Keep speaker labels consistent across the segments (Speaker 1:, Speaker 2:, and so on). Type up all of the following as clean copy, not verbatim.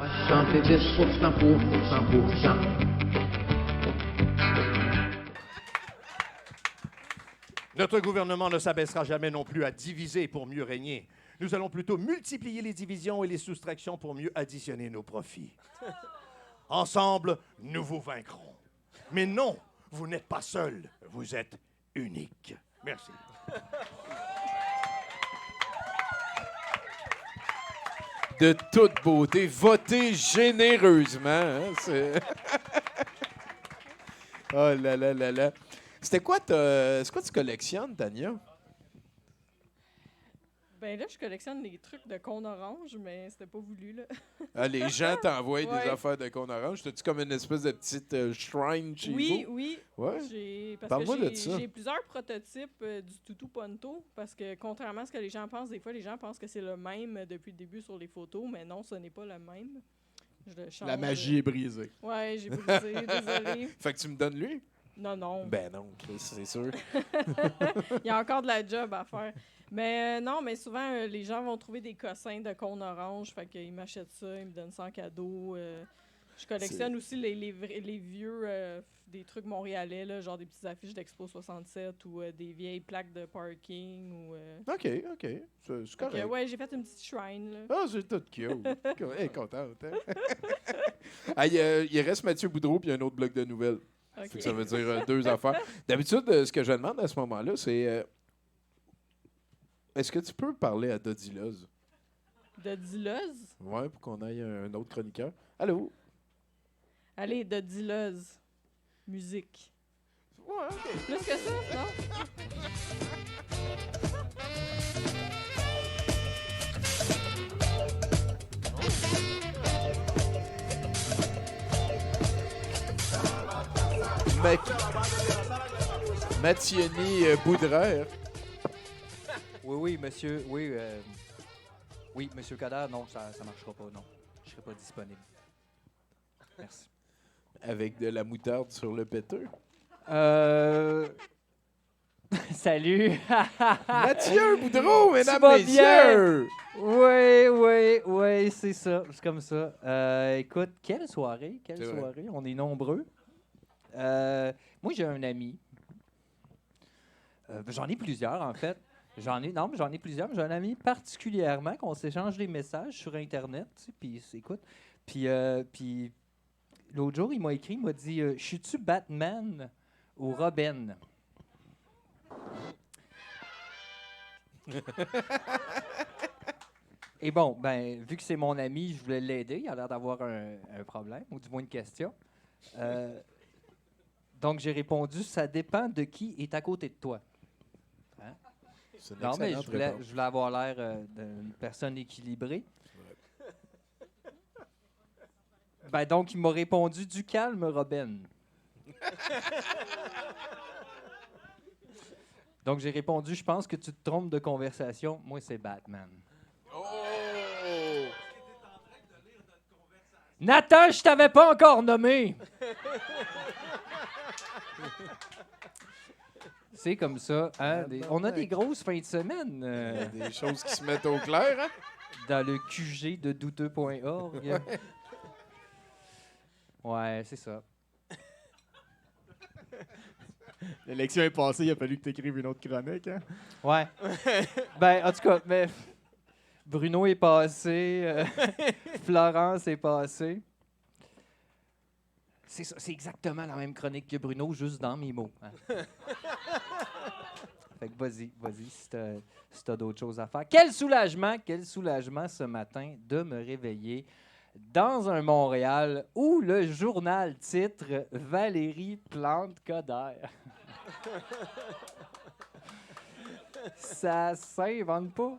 Speaker 1: va chanter 10% pour 100%.
Speaker 2: Notre gouvernement ne s'abaissera jamais non plus à diviser pour mieux régner. Nous allons plutôt multiplier les divisions et les soustractions pour mieux additionner nos profits. Ensemble, nous vous vaincrons. Mais non, vous n'êtes pas seul, vous êtes unique. Merci.
Speaker 3: De toute beauté, votez généreusement. Hein, oh là là là là. C'est quoi tu collectionnes, Tania?
Speaker 4: Ben là, je collectionne des trucs de cône orange, mais c'était pas voulu, là.
Speaker 3: Ah, les gens t'envoient
Speaker 4: Ouais.
Speaker 3: des affaires de cône orange. T'as-tu comme une espèce de petite shrine chez
Speaker 4: Oui,
Speaker 3: vous?
Speaker 4: oui.
Speaker 3: Ouais.
Speaker 4: Parce
Speaker 3: Parle-moi
Speaker 4: que
Speaker 3: de ça.
Speaker 4: j'ai plusieurs prototypes du toutou ponto, parce que contrairement à ce que les gens pensent, des fois, les gens pensent que c'est le même depuis le début sur les photos, mais non, ce n'est pas le même. Je le change.
Speaker 5: La magie est brisée.
Speaker 4: Ouais, j'ai brisé, désolé.
Speaker 3: Fait que tu me donnes lui?
Speaker 4: Non, non.
Speaker 3: Ben non, Chris, c'est sûr.
Speaker 4: Il y a encore de la job à faire. Mais non, mais souvent, les gens vont trouver des cossins de cône orange. Fait qu'ils m'achètent ça, ils me donnent ça en cadeau. Je collectionne aussi les vieux, des trucs montréalais, là, genre des petites affiches d'Expo 67 ou des vieilles plaques de parking. Ou,
Speaker 3: OK. C'est correct.
Speaker 4: ouais, j'ai fait une petite shrine. Là.
Speaker 3: Ah, c'est tout cute. Elle est contente, hein? Ah, il reste Mathieu Boudreau puis un autre bloc de nouvelles.
Speaker 4: Ok.
Speaker 3: Fait que ça veut dire deux affaires. D'habitude, ce que je demande à ce moment-là, c'est est-ce que tu peux parler à Dodiloz?
Speaker 4: De Dileuse?
Speaker 3: Ouais, pour qu'on aille un autre chroniqueur. Allô?
Speaker 4: Allez, de Dileuse. Musique.
Speaker 3: Ouais, OK.
Speaker 4: Plus que ça, non?
Speaker 3: Mathieni Boudreur.
Speaker 6: Oui, monsieur. Oui, monsieur Coderre, non, ça marchera pas, non. Je serai pas disponible. Merci.
Speaker 3: Avec de la moutarde sur le péteux.
Speaker 6: Salut!
Speaker 3: Mathieu Boudreau, mesdames,
Speaker 6: vas
Speaker 3: messieurs!
Speaker 6: Oui, c'est ça. C'est comme ça. Écoute, quelle soirée.
Speaker 3: C'est vrai.
Speaker 6: Soirée. On est nombreux. Moi, j'ai un ami. J'en ai plusieurs, en fait. J'en ai plusieurs. J'ai un ami particulièrement qu'on s'échange des messages sur Internet. Tu sais, puis, écoute. Puis l'autre jour, il m'a écrit, il m'a dit « Je suis-tu Batman ou Robin? » Et bon, ben, vu que c'est mon ami, je voulais l'aider. Il a l'air d'avoir un problème, ou du moins une question. Donc, j'ai répondu « Ça dépend de qui est à côté de toi. » Hein?
Speaker 3: C'est une
Speaker 6: Non, mais
Speaker 3: excellente réponse.
Speaker 6: je voulais avoir l'air d'une personne équilibrée. Ben, donc, il m'a répondu « Du calme, Robin. » Donc, j'ai répondu « Je pense que tu te trompes de conversation. Moi, c'est Batman. »
Speaker 3: Oh!
Speaker 6: Nathan, je t'avais pas encore nommé! C'est comme ça. Hein? On a des grosses fins de semaine
Speaker 3: Des choses qui se mettent au clair, hein?
Speaker 6: dans le QG de douteux.org. Ouais, c'est ça.
Speaker 5: L'élection est passée, il a fallu que tu écrives une autre chronique. Hein?
Speaker 6: Ouais. Ben, en tout cas, mais Bruno est passé, Florence est passée. C'est ça, c'est exactement la même chronique que Bruno, juste dans mes mots. Hein. Fait que vas-y, si t'as d'autres choses à faire. Quel soulagement ce matin de me réveiller dans un Montréal où le journal titre Valérie Plante-Coderre. Ça s'invente pas.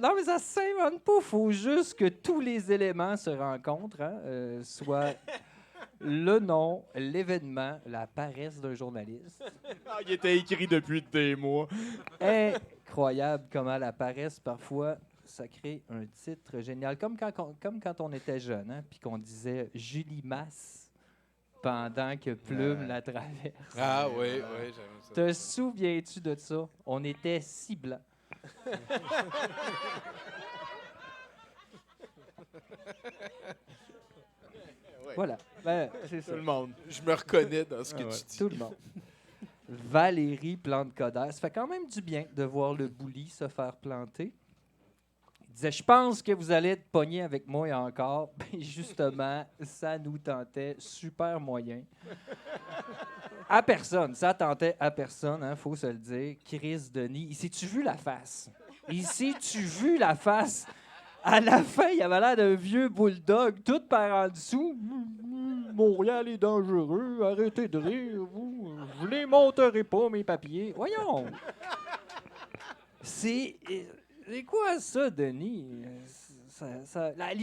Speaker 6: Non, mais ça s'invente pas. Faut juste que tous les éléments se rencontrent, hein, soit le nom, l'événement, la paresse d'un journaliste.
Speaker 5: Ah, il était écrit depuis des mois.
Speaker 6: Incroyable comment la paresse, parfois, ça crée un titre génial. Comme quand on était jeune, hein, puis qu'on disait Julie Masse pendant que Plume la traverse.
Speaker 3: Ah oui, j'aime ça.
Speaker 6: Te souviens-tu de ça? On était si blancs. Voilà. Ben, c'est ça.
Speaker 5: Tout le monde.
Speaker 3: Je me reconnais dans ce que
Speaker 5: Ah ouais.
Speaker 3: tu dis.
Speaker 6: Tout le monde. Valérie Plante-Coderre. Ça fait quand même du bien de voir le bouli se faire planter. Il disait, je pense que vous allez être pogné avec moi encore. Ben justement, ça nous tentait super moyen. À personne. Ça tentait à personne, hein, faut se le dire. Chris Denis. Ici, tu vu la face? Ici, tu vu la face? À la fin, il avait l'air d'un vieux bulldog, tout par en dessous. Montréal est dangereux, arrêtez de rire, vous. Je les monterez pas, mes papiers. Voyons. C'est quoi ça, Denis?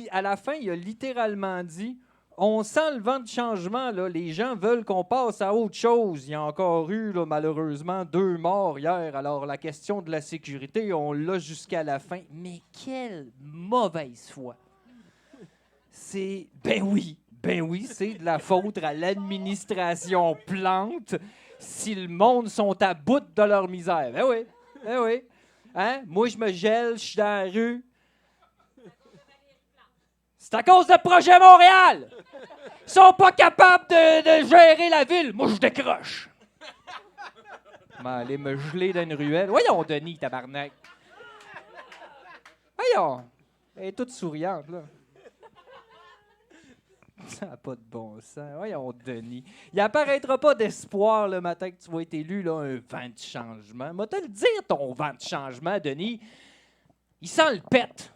Speaker 6: À la fin, il a littéralement dit on sent le vent de changement, là. Les gens veulent qu'on passe à autre chose. Il y a encore eu, là, malheureusement, 2 morts hier. Alors, la question de la sécurité, on l'a jusqu'à la fin. Mais quelle mauvaise foi! C'est. Ben oui, c'est de la faute à l'administration Plante si le monde sont à bout de leur misère. Ben oui. Hein? Moi, je me gèle, je suis dans la rue. C'est à cause de Projet Montréal! Ils sont pas capables de gérer la ville. Moi, je décroche. Aller me geler dans une ruelle. Voyons, Denis, tabarnak. Voyons. Elle est toute souriante, là. Ça n'a pas de bon sens. Voyons, Denis. Il apparaîtra pas d'espoir le matin que tu vas être élu, là, un vent de changement. Moi, te le dire, ton vent de changement, Denis. Il sent le pète.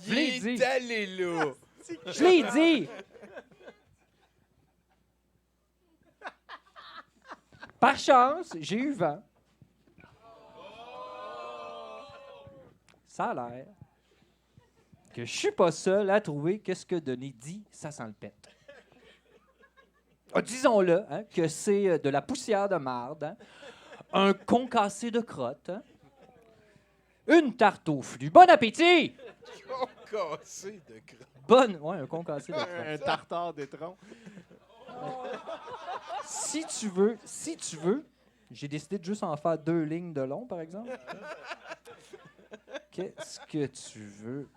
Speaker 6: Je l'ai dit.
Speaker 3: Allez là.
Speaker 6: Je l'ai dit. Par chance, j'ai eu vent. Ça a l'air que je suis pas seul à trouver que ce que Denis dit, ça sent le pète. Ah, disons-le, hein, que c'est de la poussière de marde, hein, un concassé de crotte, hein, une tarte au flux. Bon appétit!
Speaker 3: Cassé de crotte.
Speaker 6: Ouais, un concassé de crotte.
Speaker 5: Un tartare d'étron.
Speaker 6: Si tu veux, j'ai décidé de juste en faire 2 lignes de long, par exemple. Qu'est-ce que tu veux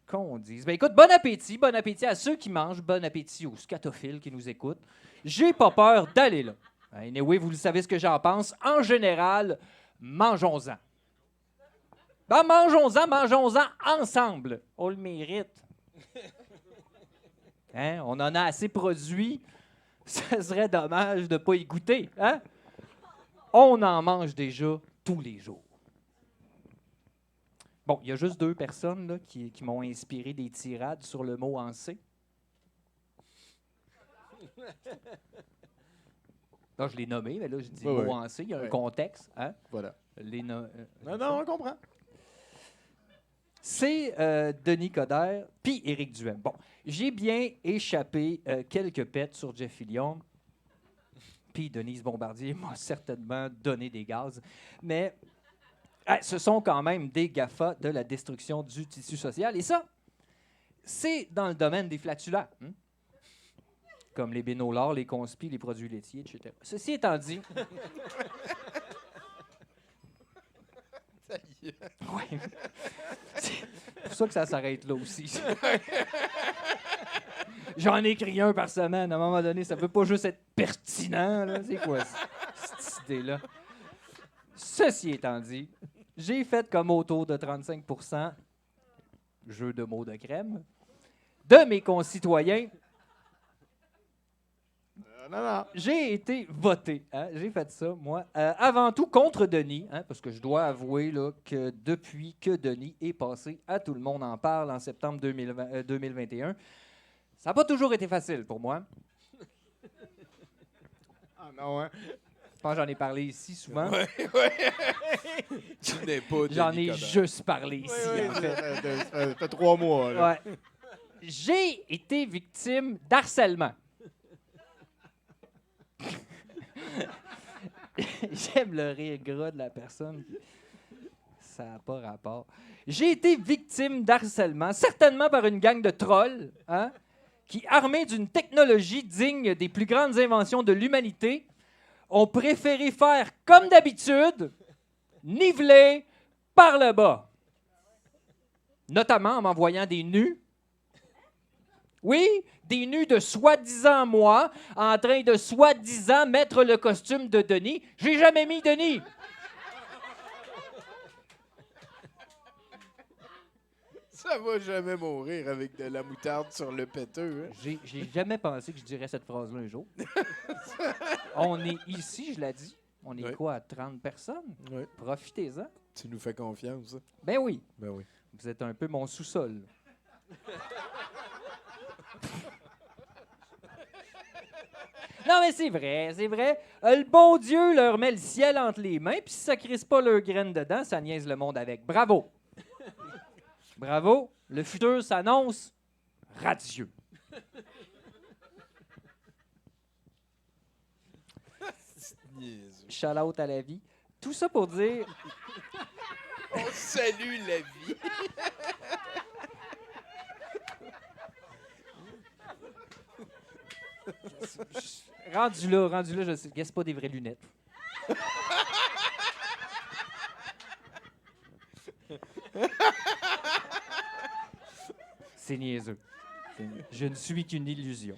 Speaker 6: qu'on dise? Ben écoute, bon appétit à ceux qui mangent, bon appétit aux scatophiles qui nous écoutent. J'ai pas peur d'aller là. Anyway, vous le savez ce que j'en pense. En général, mangeons-en. Ben mangeons-en ensemble. On le mérite. Hein? On en a assez produit. Ça serait dommage de ne pas y goûter. Hein? On en mange déjà tous les jours. Bon, il y a juste 2 personnes là, qui m'ont inspiré des tirades sur le mot en C. Là, je l'ai nommé, mais là, je dis
Speaker 5: Oui,
Speaker 6: mot
Speaker 5: oui.
Speaker 6: en C. Il y a un
Speaker 5: Oui.
Speaker 6: contexte. Hein?
Speaker 5: Voilà.
Speaker 6: Non,
Speaker 5: Non, on comprend.
Speaker 6: c'est Denis Coderre puis Éric Duhem. Bon, j'ai bien échappé quelques pets sur Jeff Fillion. Puis Denise Bombardier m'a certainement donné des gaz. Mais ce sont quand même des GAFA de la destruction du tissu social. Et ça, c'est dans le domaine des flatulents. Hein? Comme les bénolars, les conspis, les produits laitiers, etc. Ceci étant dit... Ouais. C'est pour ça que ça s'arrête là aussi. J'en écris un par semaine. À un moment donné, ça peut pas juste être pertinent. Là. C'est quoi cette idée-là? Ceci étant dit, j'ai fait comme autour de 35%, jeu de mots de crème, de mes concitoyens.
Speaker 5: Non.
Speaker 6: J'ai été voté. Hein? J'ai fait ça, moi. Avant tout, contre Denis, hein, parce que je dois avouer là, que depuis que Denis est passé, à Tout le monde en parle en septembre 2021, ça n'a pas toujours été facile pour moi.
Speaker 5: Ah non, hein?
Speaker 6: Je pense que j'en ai parlé ici souvent.
Speaker 3: Tu n'es pas
Speaker 6: J'en
Speaker 3: Denis
Speaker 6: ai
Speaker 3: Coderre.
Speaker 6: juste parlé ici, en fait.
Speaker 5: Ça fait 3 mois, là.
Speaker 6: Ouais. J'ai été victime d'harcèlement. J'aime le rire gras de la personne. Ça n'a pas rapport. J'ai été victime d'harcèlement, certainement par une gang de trolls, hein, qui, armés d'une technologie digne des plus grandes inventions de l'humanité, ont préféré faire comme d'habitude, niveler par le bas. notamment en m'envoyant des nus. Oui, des nus de soi-disant moi, en train de soi-disant mettre le costume de Denis. J'ai jamais mis Denis.
Speaker 3: Ça va jamais mourir avec de la moutarde sur le péteux. Hein?
Speaker 6: J'ai jamais pensé que je dirais cette phrase-là un jour. On est ici, je l'ai dit. On est
Speaker 3: Oui.
Speaker 6: quoi, 30 personnes?
Speaker 3: Oui.
Speaker 6: Profitez-en.
Speaker 3: Tu nous fais confiance. Hein?
Speaker 6: Ben oui,
Speaker 3: Ben oui.
Speaker 6: vous êtes un peu mon sous-sol. Non, mais c'est vrai, c'est vrai. Le bon Dieu leur met le ciel entre les mains, puis si ça crisse pas leurs graines dedans, ça niaise le monde avec. Bravo! Bravo! Le futur s'annonce radieux.
Speaker 3: Niaiseux.
Speaker 6: Shout out à la vie. Tout ça pour dire...
Speaker 3: On salue la vie.
Speaker 6: Rendu là, je sais. C'est pas des vraies lunettes. C'est niaiseux. Je ne suis qu'une illusion.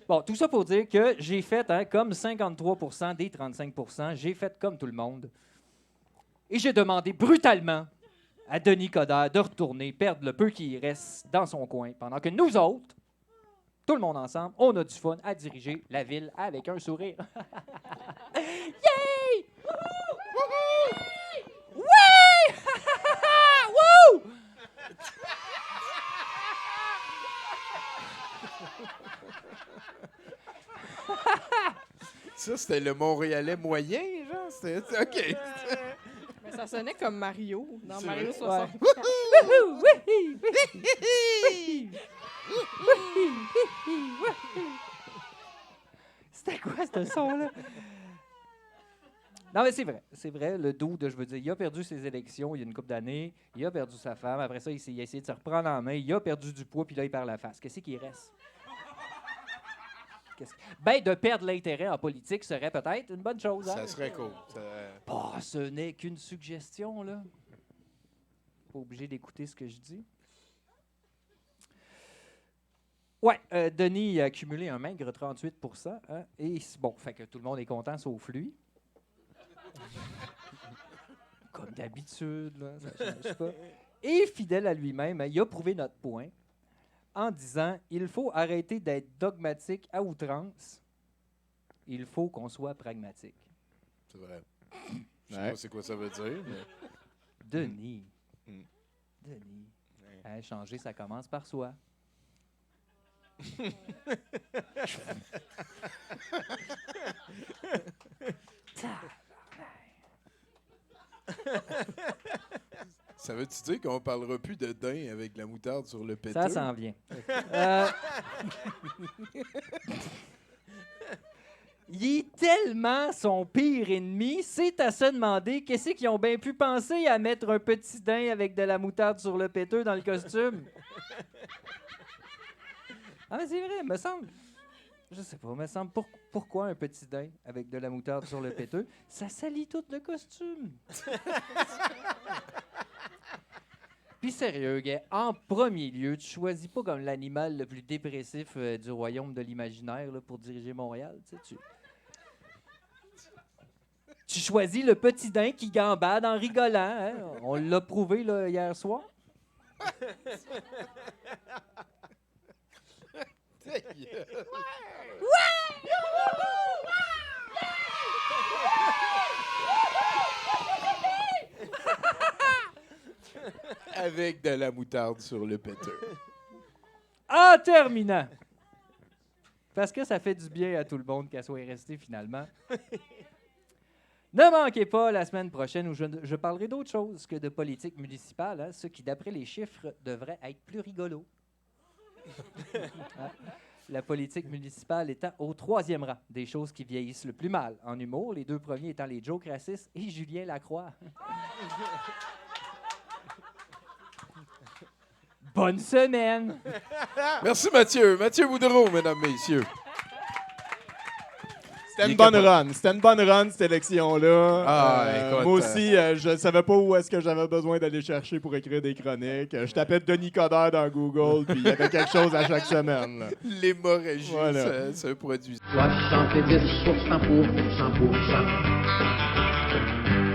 Speaker 6: Bon, tout ça pour dire que j'ai fait, comme 53% des 35%, j'ai fait comme tout le monde. Et j'ai demandé brutalement à Denis Coderre de retourner perdre le peu qui reste dans son coin, pendant que nous autres, tout le monde ensemble, on a du fun à diriger la ville avec un sourire. Yay! Wouhou! Ouais! Wouh!
Speaker 3: Ça, c'était le Montréalais moyen, genre? C'était... OK.
Speaker 4: Mais ça sonnait comme Mario, dans
Speaker 3: C'est
Speaker 4: Mario
Speaker 3: vrai.
Speaker 4: 60.
Speaker 6: Wouhou! Oui! C'était quoi ce son-là? Non, mais c'est vrai, le dude, je veux dire, il a perdu ses élections il y a une couple d'années, il a perdu sa femme, après ça, il a essayé de se reprendre en main, il a perdu du poids, puis là, il perd la face. Qu'est-ce qui reste? Ben, de perdre l'intérêt en politique serait peut-être une bonne chose, hein?
Speaker 3: Ça serait cool. Ça...
Speaker 6: Bah, ce n'est qu'une suggestion, là. Pas obligé d'écouter ce que je dis. Ouais, Denis a accumulé un maigre 38 hein, et bon, fait que tout le monde est content sauf lui. Comme d'habitude, là, ça change pas. Et fidèle à lui-même, il a prouvé notre point en disant il faut arrêter d'être dogmatique à outrance. Il faut qu'on soit pragmatique.
Speaker 3: C'est vrai. Je sais
Speaker 5: Ouais.
Speaker 3: pas c'est quoi ça veut dire, mais...
Speaker 6: Denis.
Speaker 3: Mm.
Speaker 6: Denis.
Speaker 3: Ouais.
Speaker 6: Hein, changer, ça commence par soi.
Speaker 3: Ça veut-tu dire qu'on parlera plus de daim avec la moutarde sur le péteux?
Speaker 6: Ça s'en vient. Euh, Il est tellement son pire ennemi, c'est à se demander qu'est-ce qu'ils ont bien pu penser à mettre un petit daim avec de la moutarde sur le péteux dans le costume. Ah, mais c'est vrai, me semble. Je sais pas, me semble. Pourquoi un petit daim avec de la moutarde sur le péteux? Ça salit tout le costume. Puis sérieux, gars, en premier lieu, tu choisis pas comme l'animal le plus dépressif du royaume de l'imaginaire là, pour diriger Montréal. Tu choisis le petit daim qui gambade en rigolant. Hein? On l'a prouvé là, hier soir.
Speaker 3: Avec de la moutarde sur le péteux.
Speaker 6: En terminant, parce que ça fait du bien à tout le monde qu'elle soit restée finalement. Ne manquez pas la semaine prochaine où je parlerai d'autre chose que de politique municipale, hein, ce qui, d'après les chiffres, devrait être plus rigolo. Hein? La politique municipale étant au 3e rang des choses qui vieillissent le plus mal en humour, les 2 premiers étant les jokes racistes et Julien Lacroix. Bonne semaine!
Speaker 3: Merci Mathieu. Mathieu Boudreau, mesdames, messieurs.
Speaker 5: C'était
Speaker 3: Il
Speaker 5: une
Speaker 3: est
Speaker 5: bonne
Speaker 3: capable.
Speaker 5: run. C'était une bonne run, cette élection-là.
Speaker 3: Ah, écoute,
Speaker 5: moi aussi, je savais pas où est-ce que j'avais besoin d'aller chercher pour écrire des chroniques. Je tapais Denis Coderre dans Google, puis il y avait quelque chose à chaque semaine. Là.
Speaker 3: L'hémorragie,
Speaker 5: Voilà.
Speaker 3: c'est un produit.
Speaker 1: 70% pour 100%.